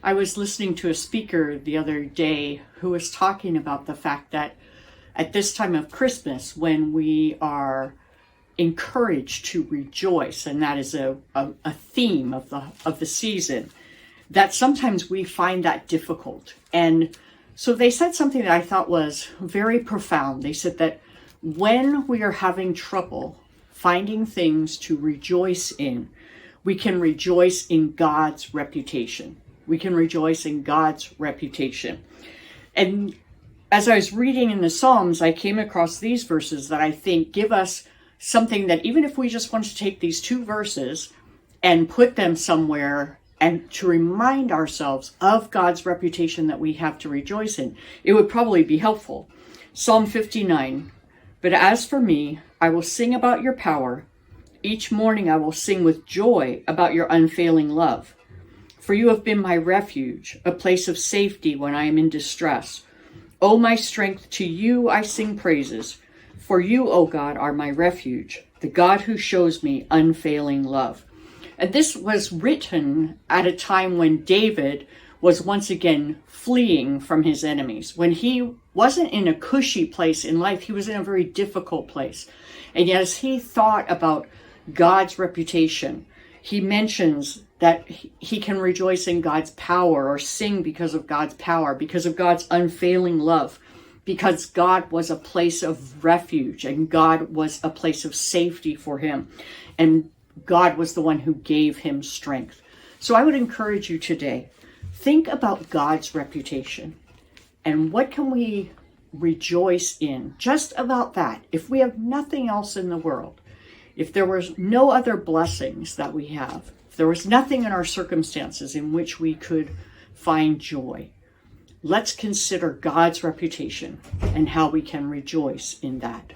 I was listening to a speaker the other day who was talking about the fact that at this time of Christmas, when we are encouraged to rejoice, and that is a theme of the season, that sometimes we find that difficult. And so they said something that I thought was very profound. They said that when we are having trouble finding things to rejoice in, we can rejoice in God's reputation. We can rejoice in God's reputation. And as I was reading in the Psalms, I came across these verses that I think give us something that even if we just want to take these two verses and put them somewhere and to remind ourselves of God's reputation that we have to rejoice in, it would probably be helpful. Psalm 59, "But as for me, I will sing about your power. Each morning I will sing with joy about your unfailing love. For you have been my refuge, a place of safety when I am in distress. O my strength, to you I sing praises. For you, O God, are my refuge, the God who shows me unfailing love." And this was written at a time when David was once again fleeing from his enemies. When he wasn't in a cushy place in life, he was in a very difficult place. And yet as he thought about God's reputation, he mentions that he can rejoice in God's power or sing because of God's power, because of God's unfailing love, because God was a place of refuge and God was a place of safety for him. And God was the one who gave him strength. So I would encourage you today, think about God's reputation and what can we rejoice in? Just about that. If we have nothing else in the world, if there was no other blessings that we have, if there was nothing in our circumstances in which we could find joy, let's consider God's reputation and how we can rejoice in that.